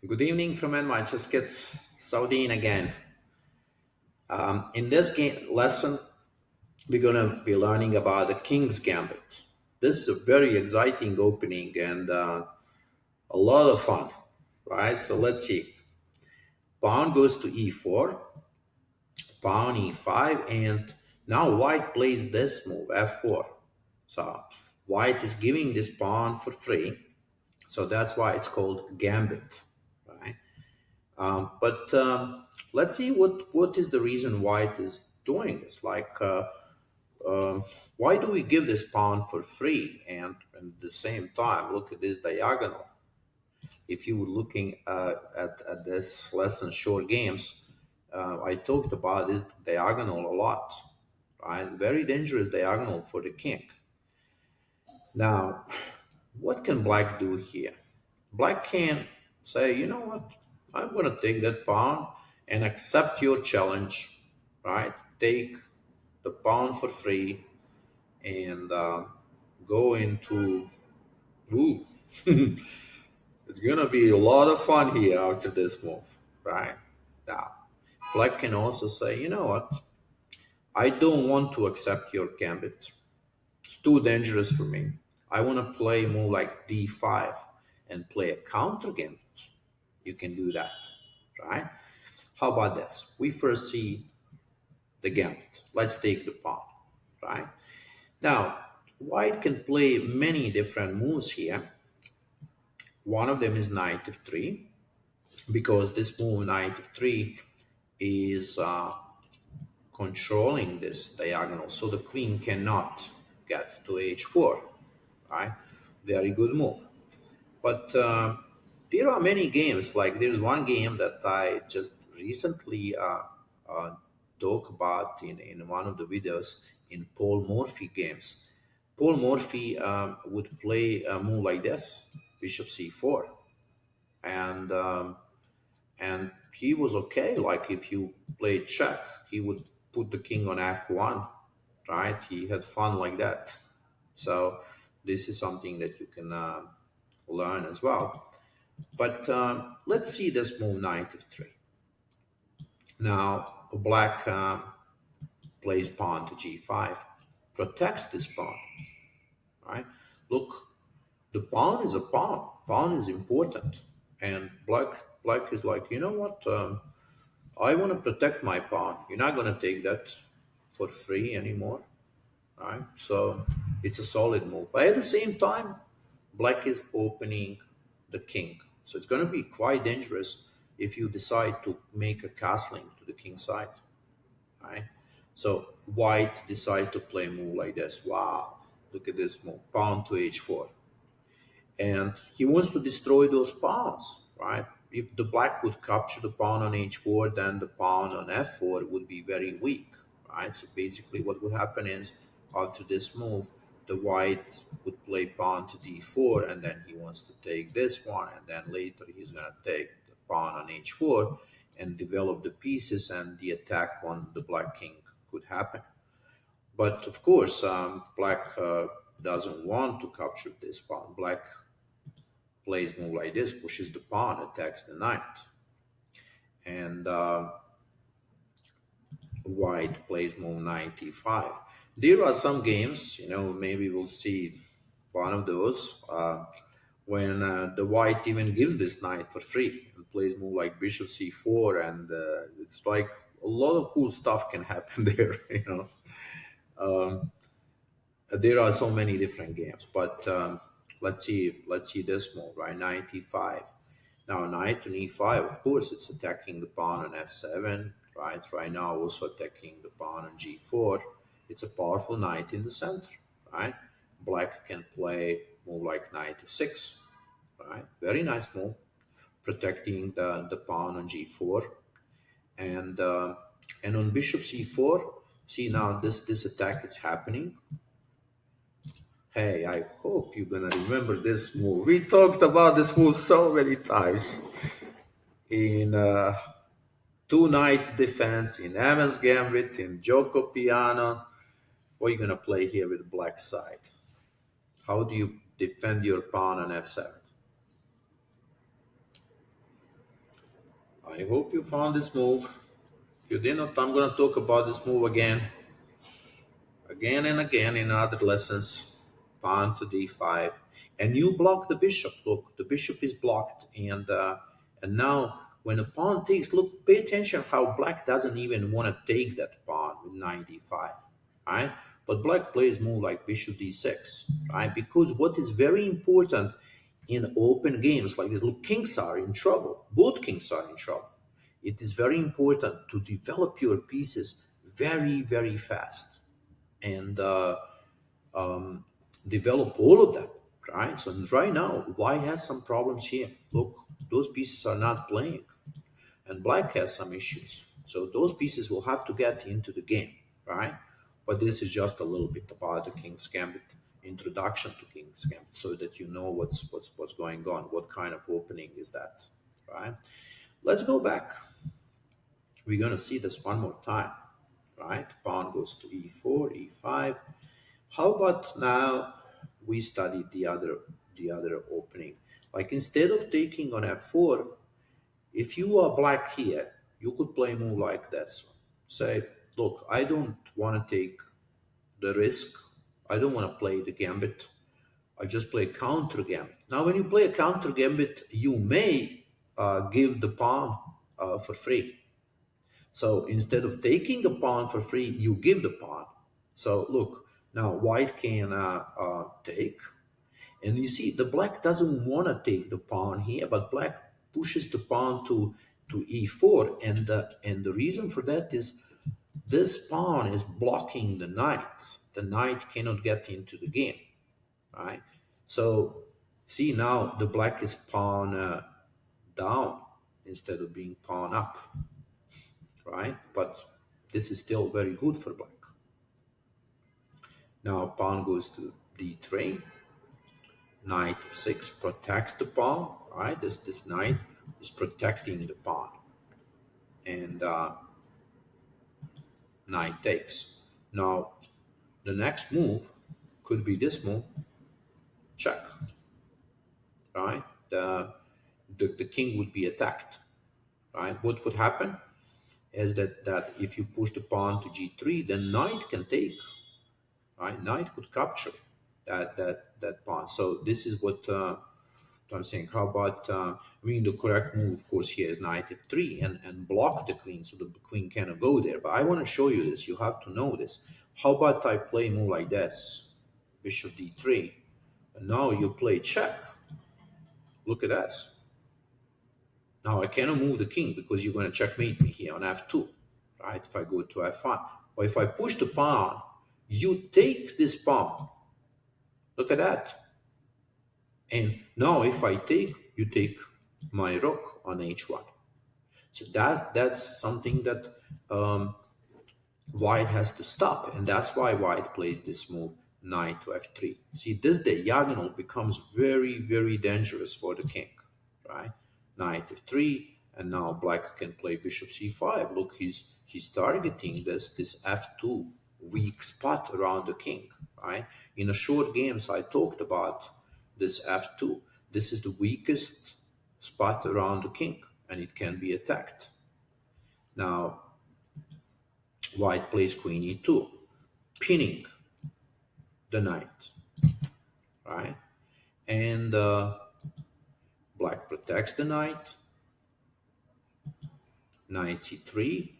Good evening from NYChessKids, Saudine again. In this lesson, we're going to be learning about the King's Gambit. This is a very exciting opening and a lot of fun, right? So let's see. Pawn goes to e4, pawn e5, and now white plays this move, f4. So white is giving this pawn for free, so that's why it's called Gambit, right? But let's see what is the reason White is doing this. Why do we give this pawn for free? And at the same time, look at this diagonal. If you were looking at this lesson, short games, I talked about this diagonal a lot, right? Very dangerous diagonal for the king. Now, what can Black do here? Black can say, you know what, I'm going to take that pawn and accept your challenge, right? Take the pawn for free and go into, ooh, it's going to be a lot of fun here after this move, right? Now, Black can also say, you know what, I don't want to accept your gambit. It's too dangerous for me. I want to play more like d5 and play a counter gambit. You can do that, right? How about this? We first see the gambit. Let's take the pawn, right? Now, white can play many different moves here. One of them is knight f3, because this move, knight f3, is controlling this diagonal, so the queen cannot get to h4, right? Very good move. But there are many games. Like there's one game that I just recently uh, talked about in one of the videos in Paul Morphy games. Paul Morphy would play a move like this, Bishop c4, and and he was okay. Like if you played check, he would put the king on f1, right? He had fun like that. So this is something that you can learn as well. But let's see this move, knight f3. Now Black plays pawn to g5, protects this pawn, right? Look, the pawn is a pawn. Pawn is important, and Black is like, you know what? I want to protect my pawn. You're not going to take that for free anymore, right? So it's a solid move. But at the same time, Black is opening the king. So it's going to be quite dangerous if you decide to make a castling to the king side, right? So White decides to play a move like this. Wow, look at this move, pawn to h4. And he wants to destroy those pawns, right? If the Black would capture the pawn on h4, then the pawn on f4 would be very weak, right? So basically what would happen is after this move, the White would play pawn to d4, and then he wants to take this one, and then later he's going to take the pawn on h4 and develop the pieces, and the attack on the Black king could happen. But of course, Black doesn't want to capture this pawn. Black plays move like this, pushes the pawn, attacks the knight. And White plays move knight e5. There are some games, maybe we'll see one of those when the White even gives this knight for free and plays move like bishop c4, and it's like a lot of cool stuff can happen there. There are so many different games, but let's see this move, right? Knight e5. Now knight on e5, of course, it's attacking the pawn on f7, right? Right now also attacking the pawn on g4. It's a powerful knight in the center, right? Black can play move like knight f6, right? Very nice move, protecting the pawn on g4. And and on bishop c4, see now this attack is happening. Hey, I hope you're gonna remember this move. We talked about this move so many times in two knight defense, in Evans Gambit, in Joko Piano. What are you gonna play here with the black side? How do you defend your pawn on f7? I hope you found this move. If you did not, I'm going to talk about this move again and again in other lessons. Pawn to d5, and you block the bishop. Look, the bishop is blocked, and now when a pawn takes, look, pay attention how black doesn't even want to take that pawn with knight d5, right? But black plays move like bishop d6, right? Because what is very important in open games like this, look, kings are in trouble. Both kings are in trouble. It is very important to develop your pieces very, very fast and develop all of them, right? So right now, white has some problems here. Look, those pieces are not playing, and black has some issues. So those pieces will have to get into the game, right? But this is just a little bit about the King's Gambit, introduction to King's Gambit, so that you know what's going on, what kind of opening is that, right? Let's go back. We're gonna see this one more time, right? Pawn goes to e4, e5. How about now we study the other opening? Like instead of taking on f4, if you are black here, you could play a move like this. Say, look, I don't want to take the risk. I don't want to play the gambit. I just play counter gambit. Now, when you play a counter gambit, you may give the pawn for free. So instead of taking a pawn for free, you give the pawn. So look, now white can take, and you see the black doesn't want to take the pawn here, but black pushes the pawn to e4, and the reason for that is this pawn is blocking the knight. The knight cannot get into the game, right? So see now the black is pawn down instead of being pawn up, right? But this is still very good for black. Now pawn goes to d3. Knight f6 protects the pawn, right? This knight is protecting the pawn, and knight takes. Now the next move could be this move, check, right? The king would be attacked, right? What would happen is that if you push the pawn to g3, then knight can take, right? Knight could capture that pawn. So this is what I'm saying. How about the correct move, of course, here is knight f3 and block the queen so the queen cannot go there. But I want to show you this. You have to know this. How about I play a move like this, bishop d3, and now you play check. Look at this. Now I cannot move the king because you're going to checkmate me here on f2, right? If I go to f1, but if I push the pawn, you take this pawn. Look at that. And now if I take, you take my rook on h1. So that's something that white has to stop. And that's why white plays this move, knight to f3. See, this diagonal becomes very, very dangerous for the king, right? Knight f3, and now black can play bishop c5. Look, he's targeting this f2 weak spot around the king, right? In a short games, I talked about this f2. This is the weakest spot around the king, and it can be attacked. Now, white plays queen e2, pinning the knight, right? And black protects the knight. Knight c3,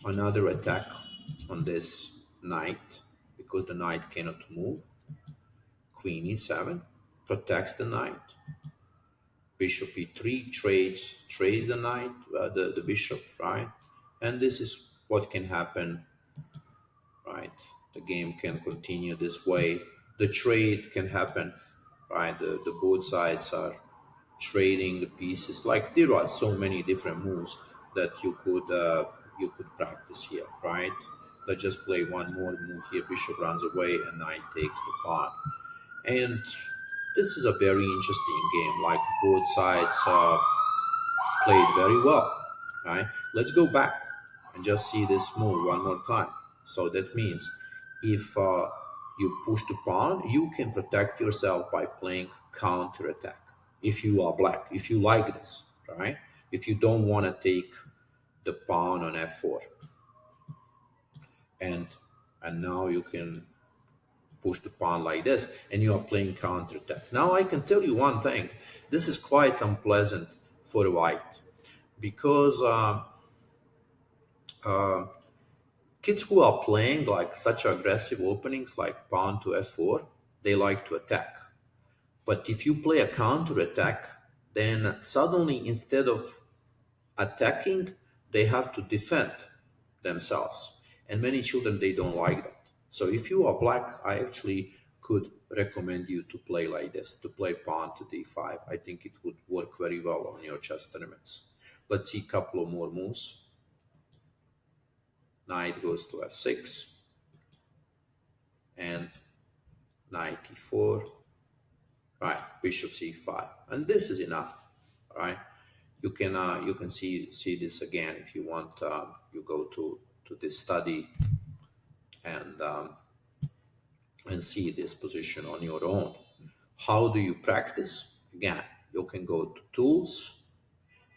another attack on this knight because the knight cannot move. Queen e7 protects the knight. Bishop e3 trades the knight, the bishop, right? And this is what can happen, right? The game can continue this way. The trade can happen, right? The both sides are trading the pieces. Like there are so many different moves that you could practice here, right? Let's just play one more move here. Bishop runs away and knight takes the pawn. And this is a very interesting game. Like both sides played very well, right? Let's go back and just see this move one more time. So that means if you push the pawn, you can protect yourself by playing counter attack. If you are black, if you like this, right? if you don't want to take the pawn on f4, and now you can push the pawn like this, and you are playing counterattack. Now I can tell you one thing: this is quite unpleasant for white, because uh, kids who are playing like such aggressive openings like pawn to f4, they like to attack. But if you play a counterattack, then suddenly instead of attacking, they have to defend themselves. And many children, they don't like that. So if you are black, I actually could recommend you to play like this, to play pawn to d5. I think it would work very well on your chess tournaments. Let's see a couple of more moves. Knight goes to f6, and knight e4, right? Bishop c5, and this is enough, right? You can see this again if you want. You go to this study and see this position on your own. How do you practice? Again, you can go to tools.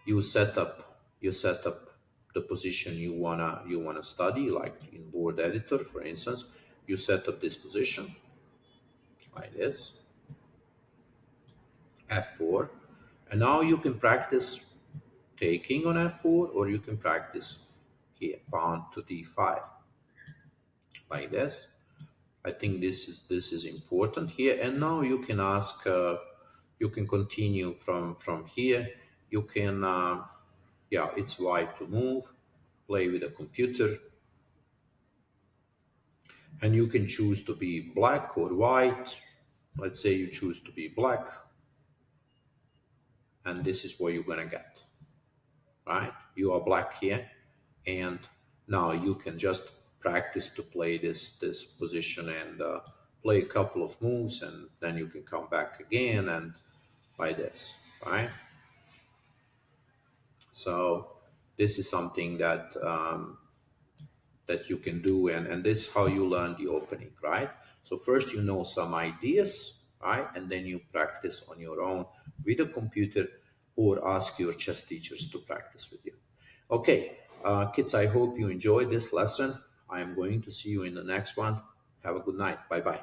You set up the position you wanna study, like in board editor, for instance. You set up this position like this, f4, and now you can practice taking on f4, or you can practice here pawn to d5 like this. I think this is important here. And now you can ask, you can continue from here. You can, yeah, it's white to move, play with a computer, and you can choose to be black or white. Let's say you choose to be black, and this is what you're gonna get, right? You are black here, and now you can just practice to play this position, and play a couple of moves, and then you can come back again and like this, right? So this is something that that you can do, and this is how you learn the opening, right? So first you know some ideas, right? And then you practice on your own with a computer, or ask your chess teachers to practice with you. Okay, kids, I hope you enjoyed this lesson. I am going to see you in the next one. Have a good night. Bye bye.